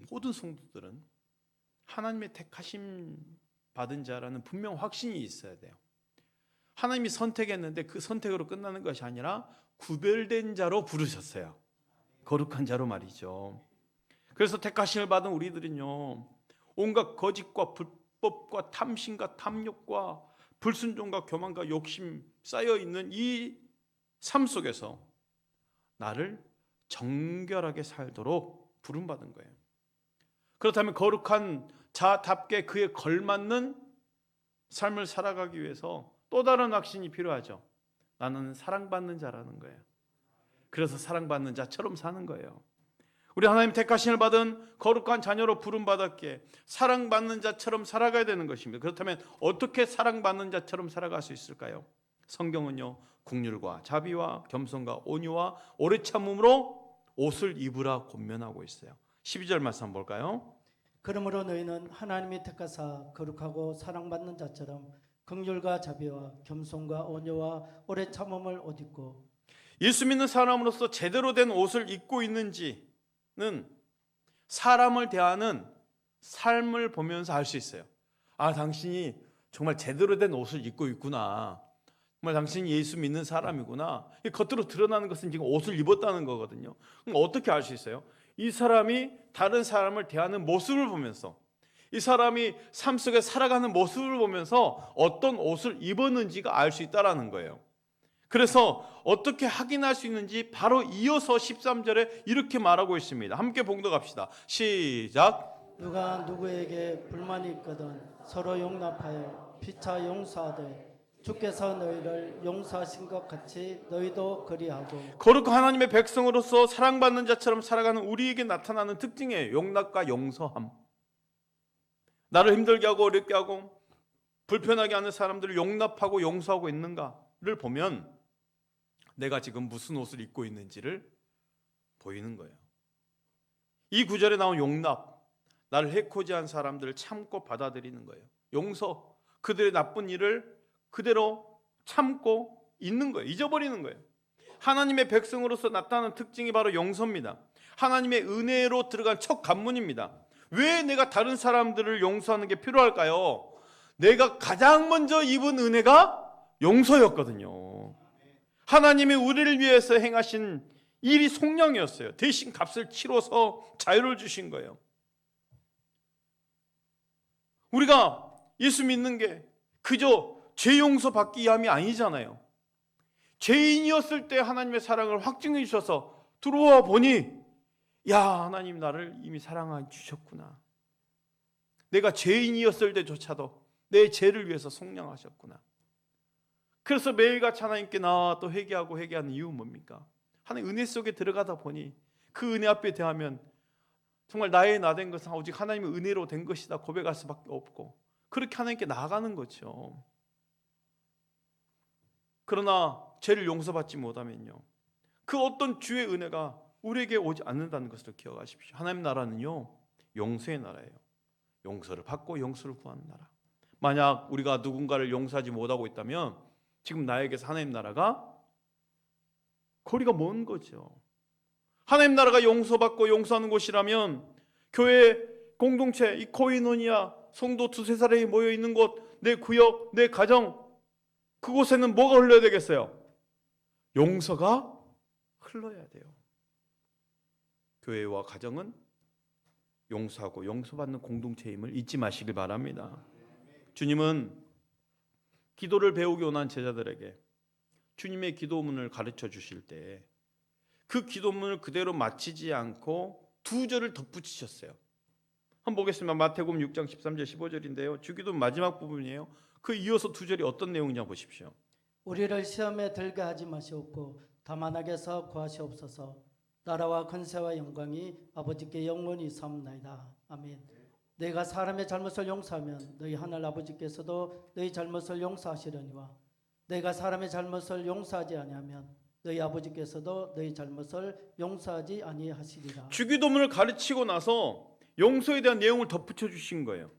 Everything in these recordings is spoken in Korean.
모든 성도들은 하나님의 택하심 받은 자라는 분명 확신이 있어야 돼요. 하나님이 선택했는데 그 선택으로 끝나는 것이 아니라 구별된 자로 부르셨어요. 거룩한 자로 말이죠. 그래서 택하심을 받은 우리들은요, 온갖 거짓과 불법과 탐심과 탐욕과 불순종과 교만과 욕심 쌓여있는 이 삶 속에서 나를 정결하게 살도록 부름받은 거예요. 그렇다면 거룩한 자답게 그에 걸맞는 삶을 살아가기 위해서 또 다른 확신이 필요하죠. 나는 사랑받는 자라는 거예요. 그래서 사랑받는 자처럼 사는 거예요. 우리 하나님 택하심을 받은 거룩한 자녀로 부름받았기에 사랑받는 자처럼 살아가야 되는 것입니다. 그렇다면 어떻게 사랑받는 자처럼 살아갈 수 있을까요? 성경은요, 긍휼과 자비와 겸손과 온유와 오래 참음으로 옷을 입으라 권면하고 있어요. 12절 말씀 한번 볼까요? 그러므로 너희는 하나님이 택하사 거룩하고 사랑받는 자처럼 긍휼과 자비와 겸손과 온유와 오래 참음을 옷 입고. 예수 믿는 사람으로서 제대로 된 옷을 입고 있는지는 사람을 대하는 삶을 보면서 알 수 있어요. 아, 당신이 정말 제대로 된 옷을 입고 있구나. 정말 당신이 예수 믿는 사람이구나. 겉으로 드러나는 것은 지금 옷을 입었다는 거거든요. 그럼 어떻게 알 수 있어요? 이 사람이 다른 사람을 대하는 모습을 보면서, 이 사람이 삶 속에 살아가는 모습을 보면서 어떤 옷을 입었는지가 알 수 있다는 거예요. 그래서 어떻게 확인할 수 있는지 바로 이어서 13절에 이렇게 말하고 있습니다. 함께 봉독합시다. 시작. 누가 누구에게 불만이 있거든 서로 용납하여 피차 용서하되 주께서 너희를 용서하신 것 같이 너희도 그리하고. 거룩한 하나님의 백성으로서 사랑받는 자처럼 살아가는 우리에게 나타나는 특징이에요. 용납과 용서함. 나를 힘들게 하고 어렵게 하고 불편하게 하는 사람들을 용납하고 용서하고 있는가를 보면 내가 지금 무슨 옷을 입고 있는지를 보이는 거예요. 이 구절에 나온 용납, 나를 해코지 한 사람들을 참고 받아들이는 거예요. 용서, 그들의 나쁜 일을 그대로 참고 있는 거예요. 잊어버리는 거예요. 하나님의 백성으로서 나타나는 특징이 바로 용서입니다. 하나님의 은혜로 들어간 첫 관문입니다. 왜 내가 다른 사람들을 용서하는 게 필요할까요? 내가 가장 먼저 입은 은혜가 용서였거든요. 하나님이 우리를 위해서 행하신 일이 속량이었어요. 대신 값을 치러서 자유를 주신 거예요. 우리가 예수 믿는 게 그저 죄 용서 받기 위함이 아니잖아요. 죄인이었을 때 하나님의 사랑을 확증해 주셔서 들어와 보니, 야, 하나님 나를 이미 사랑해 주셨구나. 내가 죄인이었을 때조차도 내 죄를 위해서 속량하셨구나. 그래서 매일같이 하나님께 나와 또 회개하고 회개하는 이유는 뭡니까? 하나님 은혜 속에 들어가다 보니 그 은혜 앞에 대하면 정말 나의 나 된 것은 오직 하나님의 은혜로 된 것이다 고백할 수밖에 없고, 그렇게 하나님께 나아가는 거죠. 그러나 죄를 용서받지 못하면요, 그 어떤 주의 은혜가 우리에게 오지 않는다는 것을 기억하십시오. 하나님 나라는요, 용서의 나라예요. 용서를 받고 용서를 구하는 나라. 만약 우리가 누군가를 용서하지 못하고 있다면 지금 나에게서 하나님 나라가 거리가 먼 거죠. 하나님 나라가 용서받고 용서하는 곳이라면 교회 공동체, 이 코이노니아 성도 두세 사람이 모여 있는 곳, 내 구역, 내 가정, 그곳에는 뭐가 흘러야 되겠어요? 용서가 흘러야 돼요. 교회와 가정은 용서하고 용서받는 공동체임을 잊지 마시길 바랍니다. 주님은 기도를 배우기 원한 제자들에게 주님의 기도문을 가르쳐 주실 때 그 기도문을 그대로 마치지 않고 두 절을 덧붙이셨어요. 한번 보겠습니다. 마태복음 6장 13절 15절인데요. 주기도문 마지막 부분이에요. 그 이어서 두 절이 어떤 내용이냐 보십시오. 우리를 시험에 들게 하지 마시옵고 다만 악에서 구하시옵소서. 나라와 권세와 영광이 아버지께 영원히 있사옵나이다. 아멘. 너희가 사람의 잘못을 용서하면 너희 하늘 아버지께서도 너희 잘못을 용서하시려니와 너희가 사람의 잘못을 용서하지 아니하면 너희 아버지께서도 너희 잘못을 용서하지 아니하시리라. 주기도문을 가르치고 나서 용서에 대한 내용을 덧붙여 주신 거예요.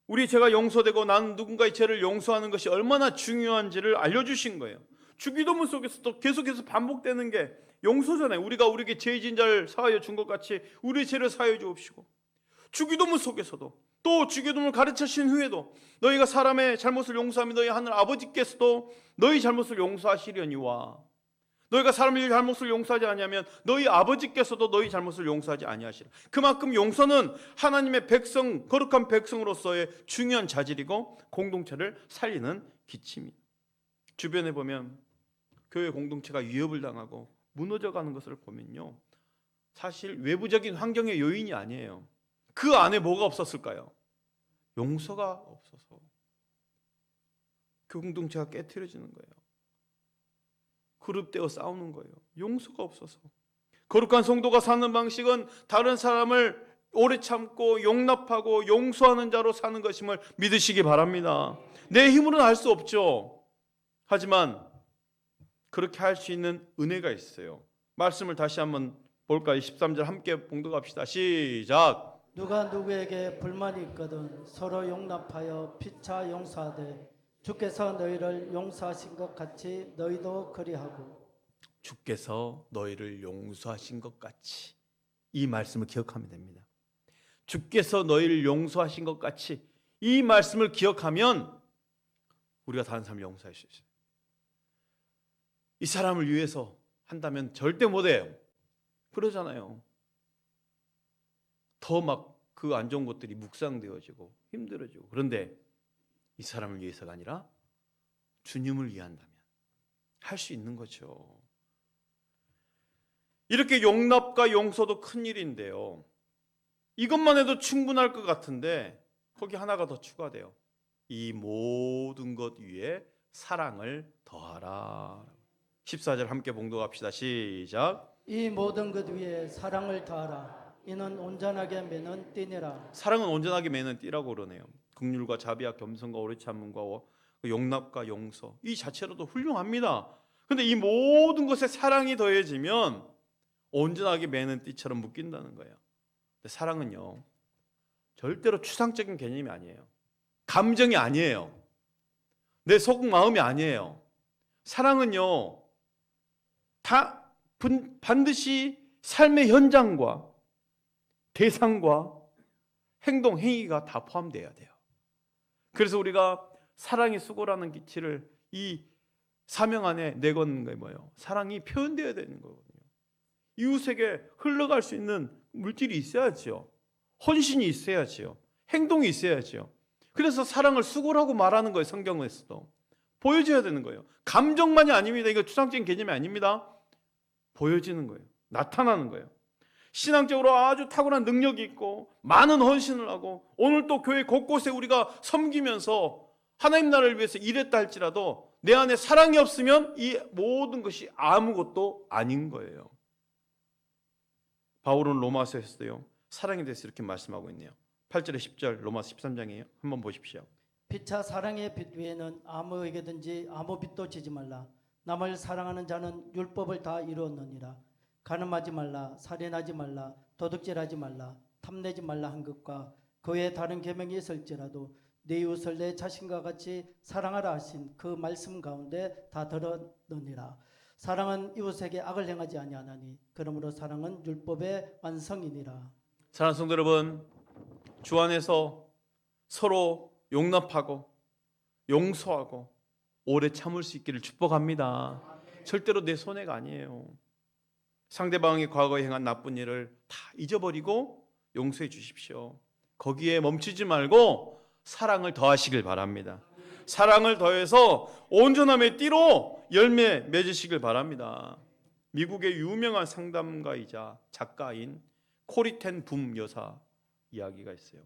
우리 죄가 용서되고 나는 누군가의 죄를 용서하는 것이 얼마나 중요한지를 알려주신 거예요. 주기도문 속에서도 계속해서 반복되는 게 용서잖아요. 우리가 우리에게 죄 지은 자를 사하여 준 것 같이 우리의 죄를 사하여 주옵시고, 주기도문 속에서도 또 주기도문을 가르치신 후에도 너희가 사람의 잘못을 용서하면 너희 하늘 아버지께서도 너희 잘못을 용서하시려니와, 너희가 사람의 잘못을 용서하지 아니하면 너희 아버지께서도 너희 잘못을 용서하지 아니하시라. 그만큼 용서는 하나님의 백성, 거룩한 백성으로서의 중요한 자질이고 공동체를 살리는 기침입니다. 주변에 보면 교회 공동체가 위협을 당하고 무너져가는 것을 보면요, 사실 외부적인 환경의 요인이 아니에요. 그 안에 뭐가 없었을까요? 용서가 없어서 공동체가 깨트려지는 거예요. 그룹되어 싸우는 거예요. 용서가 없어서. 거룩한 성도가 사는 방식은 다른 사람을 오래 참고 용납하고 용서하는 자로 사는 것임을 믿으시기 바랍니다. 내 힘으로는 할 수 없죠. 하지만 그렇게 할 수 있는 은혜가 있어요. 말씀을 다시 한번 볼까요? 13절 함께 봉독합시다. 시작. 누가 누구에게 불만이 있거든 서로 용납하여 피차 용서하되 주께서 너희를 용서하신 것 같이 너희도 그리하고. 주께서 너희를 용서하신 것 같이, 이 말씀을 기억하면 됩니다. 주께서 너희를 용서하신 것 같이, 이 말씀을 기억하면 우리가 다른 사람을 용서할 수 있어요. 이 사람을 위해서 한다면 절대 못해요. 그러잖아요. 더 막 그 안 좋은 것들이 묵상되어지고 힘들어지고. 그런데 이 사람을 위해서가 아니라 주님을 위한다면 할 수 있는 거죠. 이렇게 용납과 용서도 큰 일인데요, 이것만 해도 충분할 것 같은데 거기 하나가 더 추가돼요. 이 모든 것 위에 사랑을 더하라. 14절 함께 봉독합시다. 시작. 이 모든 것 위에 사랑을 더하라. 이는 온전하게 매는 띠니라. 사랑은 온전하게 매는 띠라고 그러네요. 긍휼과 자비와 겸손과 오래 참음과 용납과 용서, 이 자체로도 훌륭합니다. 근데 이 모든 것에 사랑이 더해지면 온전하게 매는 띠처럼 묶인다는 거예요. 근데 사랑은요, 절대로 추상적인 개념이 아니에요. 감정이 아니에요. 내 속마음이 아니에요. 사랑은요, 다 반드시 삶의 현장과 대상과 행동, 행위가 다 포함되어야 돼요. 그래서 우리가 사랑의 수고라는 기치를 이 사명 안에 내건 게 뭐예요? 사랑이 표현되어야 되는 거거든요. 이웃에게 흘러갈 수 있는 물질이 있어야죠. 헌신이 있어야죠. 행동이 있어야죠. 그래서 사랑을 수고라고 말하는 거예요. 성경에서도 보여줘야 되는 거예요. 감정만이 아닙니다. 이거 추상적인 개념이 아닙니다. 보여지는 거예요. 나타나는 거예요. 신앙적으로 아주 탁월한 능력이 있고 많은 헌신을 하고 오늘 또 교회 곳곳에 우리가 섬기면서 하나님 나라를 위해서 일했다 할지라도 내 안에 사랑이 없으면 이 모든 것이 아무것도 아닌 거예요. 바울은 로마서에서도요, 사랑에 대해서 이렇게 말씀하고 있네요. 8절에 10절 로마서 13장이에요. 한번 보십시오. 피차 사랑의 빛 위에는 아무에게든지 아무 빛도 지지 말라. 남을 사랑하는 자는 율법을 다 이루었느니라. 간음하지 말라, 살인하지 말라, 도둑질하지 말라, 탐내지 말라 한 것과 그 외에 다른 계명이 있을지라도 네 이웃을 내 자신과 같이 사랑하라 하신 그 말씀 가운데 다 들었느니라. 사랑은 이웃에게 악을 행하지 아니하나니 그러므로 사랑은 율법의 완성이니라. 사랑하는 성도 여러분, 주 안에서 서로 용납하고 용서하고 오래 참을 수 있기를 축복합니다. 절대로 내 손해가 아니에요. 상대방이 과거에 행한 나쁜 일을 다 잊어버리고 용서해 주십시오. 거기에 멈추지 말고 사랑을 더하시길 바랍니다. 사랑을 더해서 온전함의 띠로 열매 맺으시길 바랍니다. 미국의 유명한 상담가이자 작가인 코리텐 붐 여사 이야기가 있어요.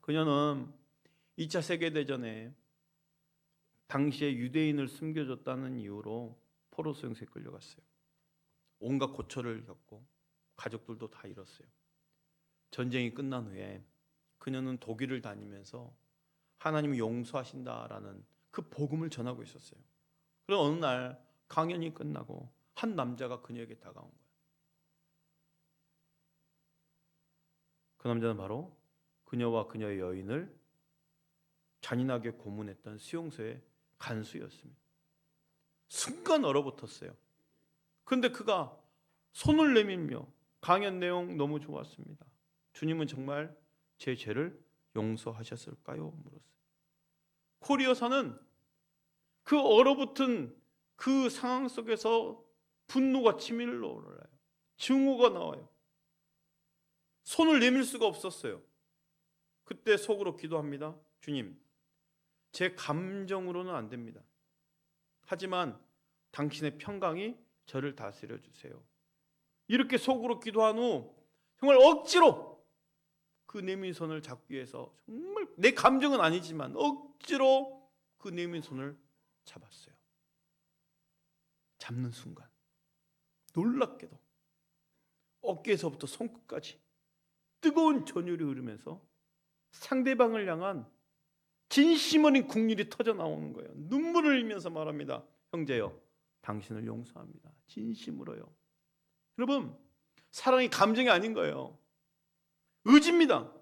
그녀는 2차 세계대전에 당시에 유대인을 숨겨줬다는 이유로 포로 수용소에 끌려갔어요. 온갖 고초를 겪고 가족들도 다 잃었어요. 전쟁이 끝난 후에 그녀는 독일을 다니면서 하나님이 용서하신다라는 그 복음을 전하고 있었어요. 그런데 어느 날 강연이 끝나고 한 남자가 그녀에게 다가온 거예요. 그 남자는 바로 그녀와 그녀의 여인을 잔인하게 고문했던 수용소의 간수였습니다. 순간 얼어붙었어요. 그런데 그가 손을 내밀며 강연 내용 너무 좋았습니다. 주님은 정말 제 죄를 용서하셨을까요? 물었어요. 콜 여사는 그 얼어붙은 그 상황 속에서 분노가 치밀러 올라요. 증오가 나와요. 손을 내밀 수가 없었어요. 그때 속으로 기도합니다. 주님, 제 감정으로는 안 됩니다. 하지만 당신의 평강이 저를 다스려 주세요. 이렇게 속으로 기도한 후 정말 억지로 그 내민 손을 잡기 위해서, 정말 내 감정은 아니지만 억지로 그 내민 손을 잡았어요. 잡는 순간 놀랍게도 어깨에서부터 손끝까지 뜨거운 전율이 흐르면서 상대방을 향한 진심 어린 국률이 터져 나오는 거예요. 눈물을 흘리면서 말합니다. 형제여, 당신을 용서합니다. 진심으로요. 여러분, 사랑이 감정이 아닌 거예요. 의지입니다.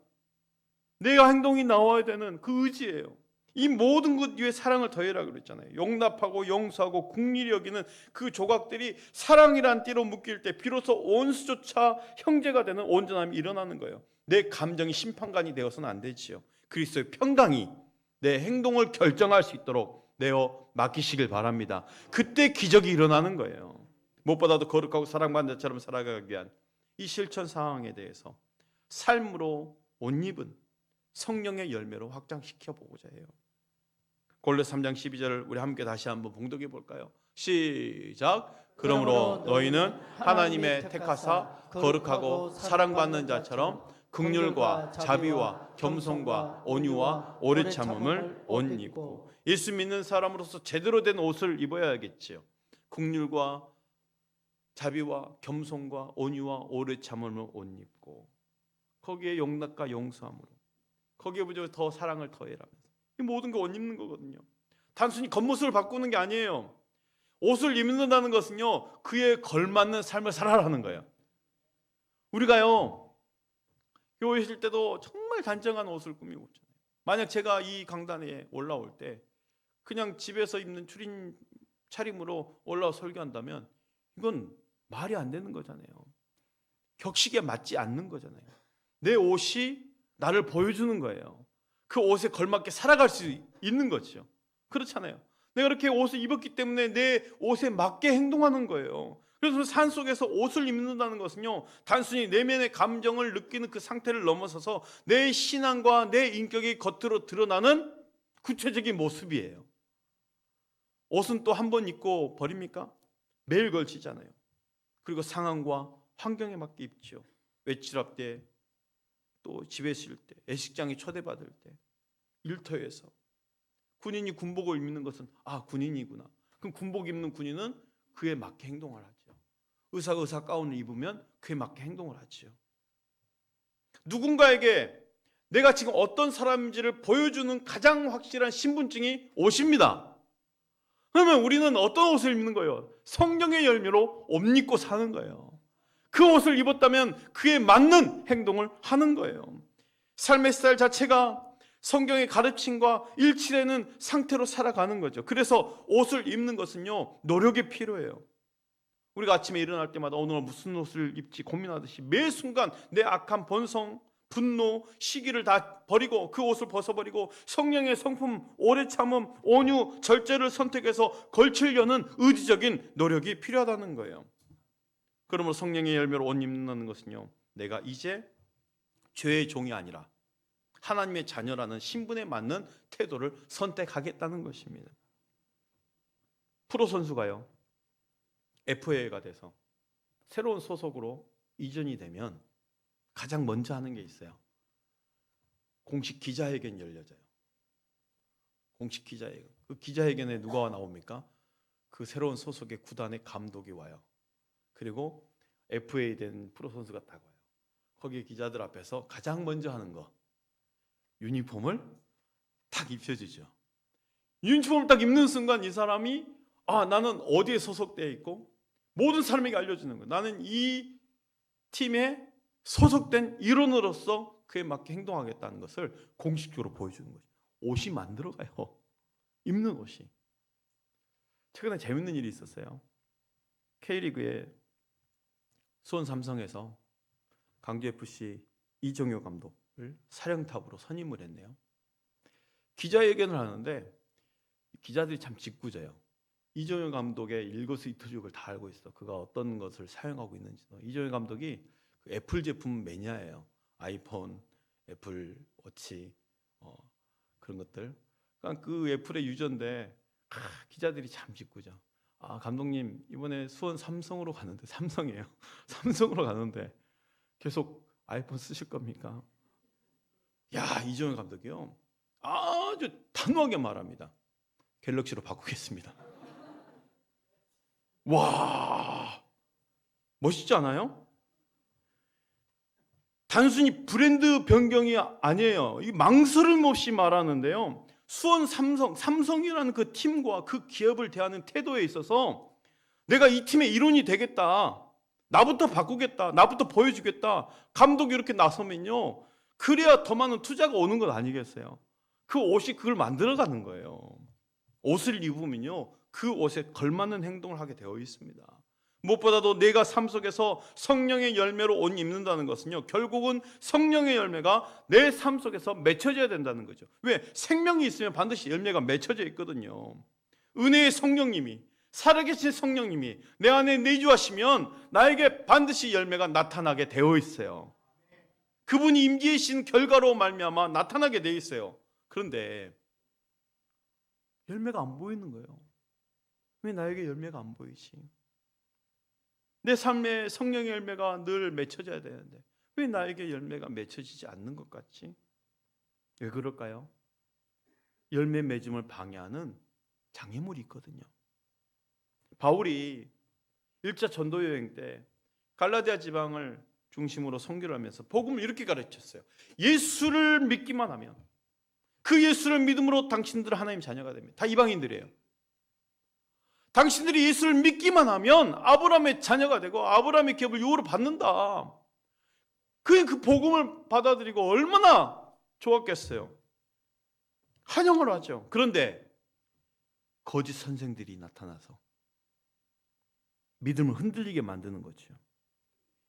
내가 행동이 나와야 되는 그 의지예요. 이 모든 것 위에 사랑을 더해라 그랬잖아요. 용납하고 용서하고 긍휼히 여기는 그 조각들이 사랑이란 띠로 묶일 때 비로소 원수조차 형제가 되는 온전함이 일어나는 거예요. 내 감정이 심판관이 되어서는 안 되지요. 그리스도의 평강이 내 행동을 결정할 수 있도록 내어 맡기시길 바랍니다. 그때 기적이 일어나는 거예요. 무엇보다도 거룩하고 사랑받는 자처럼 살아가기 위한 이 실천 상황에 대해서 삶으로 옷 입은 성령의 열매로 확장시켜 보고자 해요. 골로새 3장 12절을 우리 함께 다시 한번 봉독해 볼까요? 시작. 그러므로 너희는 하나님의 택하사 거룩하고 사랑받는 자처럼 긍휼과 자비와 겸손과 온유와 오래 참음을 옷 입고, 예수 믿는 사람으로서 제대로 된 옷을 입어야겠지요. 긍휼과 자비와 겸손과 온유와 오래 참음을 옷 입고, 거기에 용납과 용서함으로, 거기에 더 사랑을 더해라면서 이 모든 게 옷 입는 거거든요. 단순히 겉모습을 바꾸는 게 아니에요. 옷을 입는다는 것은요, 그에 걸맞는 삶을 살아라는 거예요. 우리가요, 교회 있을 때도 정말 단정한 옷을 꾸미고 있잖아요. 만약 제가 이 강단에 올라올 때 그냥 집에서 입는 추린 차림으로 올라와 설교한다면 이건 말이 안 되는 거잖아요. 격식에 맞지 않는 거잖아요. 내 옷이 나를 보여주는 거예요. 그 옷에 걸맞게 살아갈 수 있는 거죠. 그렇잖아요. 내가 이렇게 옷을 입었기 때문에 내 옷에 맞게 행동하는 거예요. 그래서 산속에서 옷을 입는다는 것은요, 단순히 내면의 감정을 느끼는 그 상태를 넘어서서 내 신앙과 내 인격이 겉으로 드러나는 구체적인 모습이에요. 옷은 또 한 번 입고 버립니까? 매일 걸치잖아요. 그리고 상황과 환경에 맞게 입죠. 외출할 때, 또 집에 있을 때, 애식장에 초대받을 때, 일터에서. 군인이 군복을 입는 것은 군인이구나. 그럼 군복 입는 군인은 그에 맞게 행동을 하죠. 의사가 의사 가운을 입으면 그에 맞게 행동을 하죠. 누군가에게 내가 지금 어떤 사람인지를 보여주는 가장 확실한 신분증이 옷입니다. 그러면 우리는 어떤 옷을 입는 거예요? 성령의 열매로 옷 입고 사는 거예요. 그 옷을 입었다면 그에 맞는 행동을 하는 거예요. 삶의 스타일 자체가 성경의 가르침과 일치되는 상태로 살아가는 거죠. 그래서 옷을 입는 것은요, 노력이 필요해요. 우리가 아침에 일어날 때마다 오늘 무슨 옷을 입지 고민하듯이 매 순간 내 악한 본성, 분노, 시기를 다 버리고 그 옷을 벗어버리고 성령의 성품, 오래 참음, 온유, 절제를 선택해서 걸치려는 의지적인 노력이 필요하다는 거예요. 그러므로 성령의 열매로 옷 입는다는 것은요, 내가 이제 죄의 종이 아니라 하나님의 자녀라는 신분에 맞는 태도를 선택하겠다는 것입니다. 프로 선수가요, FA가 돼서 새로운 소속으로 이전이 되면 가장 먼저 하는 게 있어요. 공식 기자회견 열려져요. 공식 기자회견. 그 기자회견에 누가 나옵니까? 그 새로운 소속의 구단의 감독이 와요. 그리고 FA 된 프로 선수가 딱 와요. 거기에 기자들 앞에서 가장 먼저 하는 거, 유니폼을 딱 입혀주죠. 유니폼을 딱 입는 순간 이 사람이 나는 어디에 소속되어 있고 모든 사람에게 알려주는 거예요. 나는 이 팀에 소속된 일원으로서 그에 맞게 행동하겠다는 것을 공식적으로 보여주는 거죠. 옷이 만들어가요. 입는 옷이. 최근에 재밌는 일이 있었어요. K리그의 수원 삼성에서 강주FC 이정효 감독을 사령탑으로 선임을 했네요. 기자회견을 하는데 기자들이 참 짓궂어요. 이정효 감독의 일거수일투족을 다 알고 있어. 그가 어떤 것을 사용하고 있는지도. 이정효 감독이 그 애플 제품 매니아예요. 아이폰, 애플 워치, 그런 것들. 그러니까 그 애플의 유저인데 기자들이 참 짓궂어. 아, 감독님 이번에 수원 삼성으로 가는데, 삼성이에요. 삼성으로 가는데 계속 아이폰 쓰실 겁니까? 야, 이정효 감독이요, 아주 단호하게 말합니다. 갤럭시로 바꾸겠습니다. 와, 멋있지 않아요? 단순히 브랜드 변경이 아니에요. 이 망설임 없이 말하는데요. 수원 삼성이라는 그 팀과 그 기업을 대하는 태도에 있어서 내가 이 팀의 일원이 되겠다, 나부터 바꾸겠다, 나부터 보여주겠다, 감독이 이렇게 나서면요, 그래야 더 많은 투자가 오는 것 아니겠어요? 그 옷이 그걸 만들어가는 거예요. 옷을 입으면요, 그 옷에 걸맞는 행동을 하게 되어 있습니다. 무엇보다도 내가 삶 속에서 성령의 열매로 옷 입는다는 것은요, 결국은 성령의 열매가 내 삶 속에서 맺혀져야 된다는 거죠. 왜? 생명이 있으면 반드시 열매가 맺혀져 있거든요. 은혜의 성령님이, 살아계신 성령님이 내 안에 내주하시면 나에게 반드시 열매가 나타나게 되어 있어요. 그분이 임재이신 결과로 말미암아 나타나게 되어 있어요. 그런데 열매가 안 보이는 거예요. 왜 나에게 열매가 안 보이지? 내 삶에 성령의 열매가 늘 맺혀져야 되는데 왜 나에게 열매가 맺혀지지 않는 것 같지? 왜 그럴까요? 열매 맺음을 방해하는 장애물이 있거든요. 바울이 1차 전도 여행 때 갈라디아 지방을 중심으로 선교를 하면서 복음을 이렇게 가르쳤어요. 예수를 믿기만 하면, 그 예수를 믿음으로 당신들은 하나님 자녀가 됩니다. 다 이방인들이에요. 당신들이 예수를 믿기만 하면 아브라함의 자녀가 되고 아브라함의 기업을 유업으로 받는다. 그 복음을 받아들이고 얼마나 좋았겠어요. 환영을 하죠. 그런데 거짓 선생들이 나타나서 믿음을 흔들리게 만드는 거죠.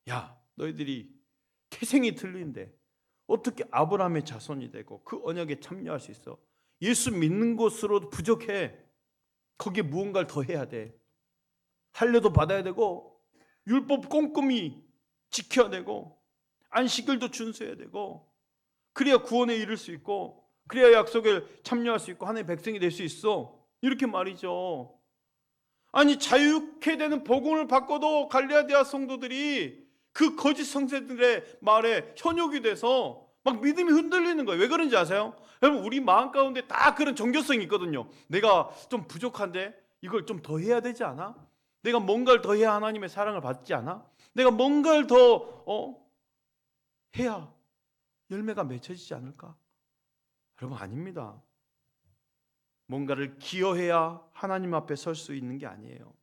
야, 너희들이 태생이 틀린데 어떻게 아브라함의 자손이 되고 그 언약에 참여할 수 있어? 예수 믿는 것으로도 부족해. 거기에 무언가를 더 해야 돼. 할례도 받아야 되고 율법 꼼꼼히 지켜야 되고 안식일도 준수해야 되고, 그래야 구원에 이를 수 있고, 그래야 약속에 참여할 수 있고 하나님의 백성이 될 수 있어. 이렇게 말이죠. 아니, 자유케 되는 복음을 받고도 갈라디아 성도들이 그 거짓 선생들의 말에 현혹이 돼서 막 믿음이 흔들리는 거예요. 왜 그런지 아세요? 여러분, 우리 마음 가운데 다 그런 정교성이 있거든요. 내가 좀 부족한데 이걸 좀 더 해야 되지 않아? 내가 뭔가를 더 해야 하나님의 사랑을 받지 않아? 내가 뭔가를 더 해야 열매가 맺혀지지 않을까? 여러분, 아닙니다. 뭔가를 기여해야 하나님 앞에 설 수 있는 게 아니에요.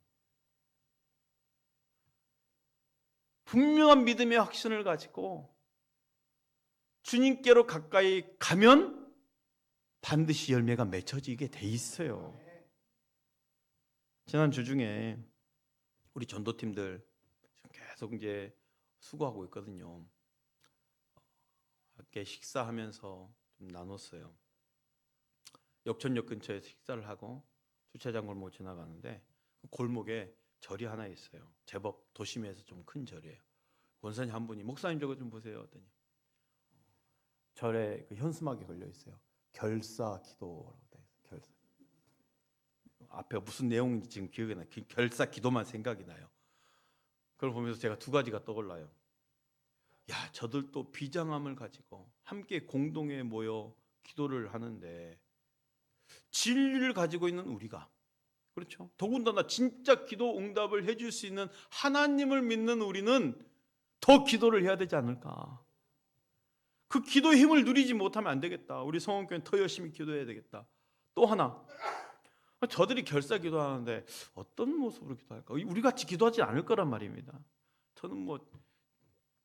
분명한 믿음의 확신을 가지고 주님께로 가까이 가면 반드시 열매가 맺혀지게 돼 있어요. 지난 주 중에 우리 전도팀들 계속 이제 수고하고 있거든요. 함께 식사하면서 좀 나눴어요. 역천역 근처에서 식사를 하고 주차장 골목 지나가는데 골목에 절이 하나 있어요. 제법 도심에서 좀 큰 절이에요. 권사님 한 분이, 목사님 저거 좀 보세요 했더니 절에 그 현수막이 걸려 있어요. 결사 기도라고 돼 있어요. 결사. 앞에 무슨 내용인지 지금 기억이 나요. 결사 기도만 생각이 나요. 그걸 보면서 제가 두 가지가 떠올라요. 야, 저들도 비장함을 가지고 함께 공동에 모여 기도를 하는데 진리를 가지고 있는 우리가, 그렇죠? 더군다나 진짜 기도 응답을 해줄 수 있는 하나님을 믿는 우리는 더 기도를 해야 되지 않을까? 그 기도의 힘을 누리지 못하면 안 되겠다. 우리 성원교회는 더 열심히 기도해야 되겠다. 또 하나, 저들이 결사 기도하는데 어떤 모습으로 기도할까? 우리 같이 기도하지 않을 거란 말입니다. 저는 뭐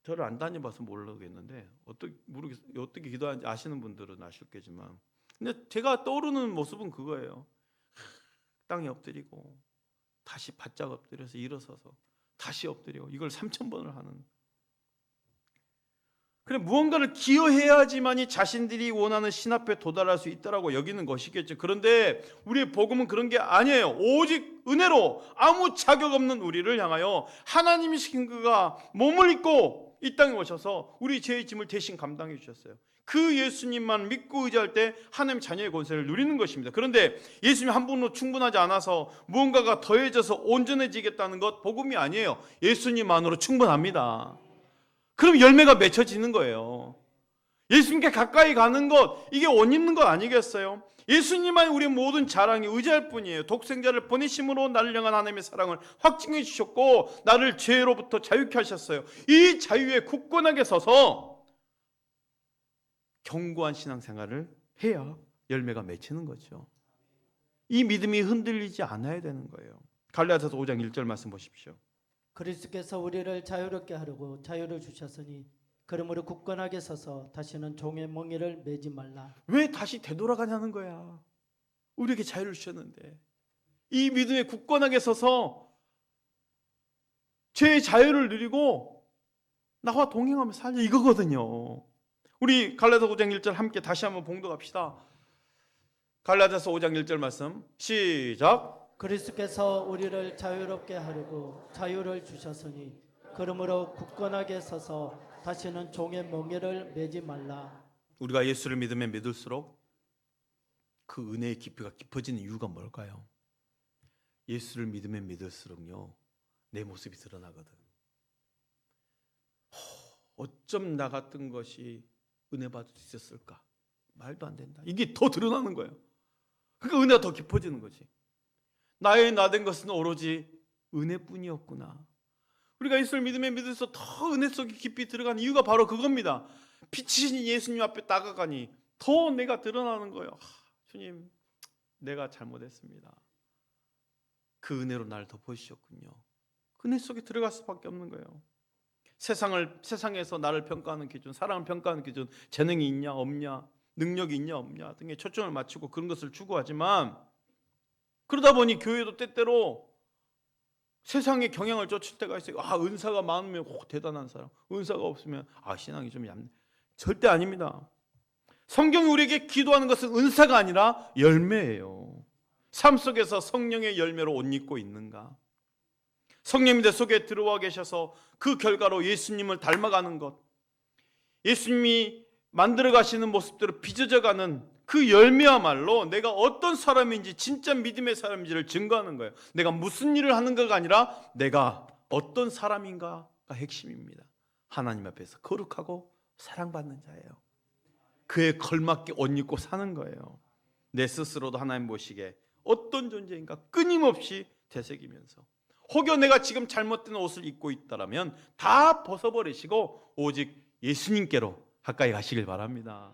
저를 안 다녀봐서 모르겠는데 어떻게 기도하는지 아시는 분들은 아실겠지만, 근데 제가 떠오르는 모습은 그거예요. 땅에 엎드리고 다시 바짝 엎드려서 일어서서 다시 엎드려 이걸 3,000번을 하는. 그래 무언가를 기여해야지만이 자신들이 원하는 신 앞에 도달할 수 있다라고 여기는 것이겠죠. 그런데 우리의 복음은 그런 게 아니에요. 오직 은혜로 아무 자격 없는 우리를 향하여 하나님이 시킨 그가 몸을 입고 이 땅에 오셔서 우리 죄의 짐을 대신 감당해 주셨어요. 그 예수님만 믿고 의지할 때 하나님 자녀의 권세를 누리는 것입니다. 그런데 예수님 한 분으로 충분하지 않아서 무언가가 더해져서 온전해지겠다는 것 복음이 아니에요. 예수님만으로 충분합니다. 그럼 열매가 맺혀지는 거예요. 예수님께 가까이 가는 것, 이게 옷 입는 것 아니겠어요? 예수님만 우리의 모든 자랑이 의지할 뿐이에요. 독생자를 보내심으로 나를 향한 하나님의 사랑을 확증해 주셨고 나를 죄로부터 자유케 하셨어요. 이 자유에 굳건하게 서서 견고한 신앙생활을 해야 열매가 맺히는 거죠. 이 믿음이 흔들리지 않아야 되는 거예요. 갈라디아서 5장 1절 말씀 보십시오. 그리스도께서 우리를 자유롭게 하려고 자유를 주셨으니 그러므로 굳건하게 서서 다시는 종의 멍에를 매지 말라. 왜 다시 되돌아가냐는 거야. 우리에게 자유를 주셨는데 이 믿음에 굳건하게 서서 죄의 자유를 누리고 나와 동행하며 살자 이거거든요. 우리 갈라디아서 5장 1절 함께 다시 한번 봉독합시다. 갈라디아서 5장 1절 말씀 시작. 그리스도께서 우리를 자유롭게 하려고 자유를 주셨으니 그러므로 굳건하게 서서 다시는 종의 멍에를 매지 말라. 우리가 예수를 믿으면 믿을수록 그 은혜의 깊이가 깊어지는 이유가 뭘까요? 예수를 믿으면 믿을수록요 내 모습이 드러나거든. 어쩜 나 같은 것이 은혜 받을 수 있었을까? 말도 안 된다. 이게 더 드러나는 거예요. 그러니까 은혜가 더 깊어지는 거지. 나의 나된 것은 오로지 은혜뿐이었구나. 우리가 예수를 믿으면 믿을수록 더 은혜 속에 깊이 들어가는 이유가 바로 그겁니다. 빛이신 예수님 앞에 다가가니 더 내가 드러나는 거예요. 주님, 내가 잘못했습니다. 그 은혜로 나를 덮어주셨군요. 은혜 속에 들어갈 수밖에 없는 거예요. 세상에서 나를 평가하는 기준, 사람을 평가하는 기준, 재능이 있냐 없냐, 능력이 있냐 없냐 등에 초점을 맞추고 그런 것을 추구하지만 그러다 보니 교회도 때때로 세상의 경향을 쫓을 때가 있어요. 은사가 많으면 대단한 사람, 은사가 없으면 신앙이 좀 얇네. 절대 아닙니다. 성경이 우리에게 기도하는 것은 은사가 아니라 열매예요. 삶 속에서 성령의 열매로 옷 입고 있는가? 성령이 내 속에 들어와 계셔서 그 결과로 예수님을 닮아가는 것, 예수님이 만들어 가시는 모습대로 빚어져가는 그 열매야말로 내가 어떤 사람인지 진짜 믿음의 사람인지를 증거하는 거예요. 내가 무슨 일을 하는가가 아니라 내가 어떤 사람인가가 핵심입니다. 하나님 앞에서 거룩하고 사랑받는 자예요. 그에 걸맞게 옷 입고 사는 거예요. 내 스스로도 하나님 보시기에 어떤 존재인가 끊임없이 되새기면서 혹여 내가 지금 잘못된 옷을 입고 있다라면 다 벗어버리시고 오직 예수님께로 가까이 가시길 바랍니다.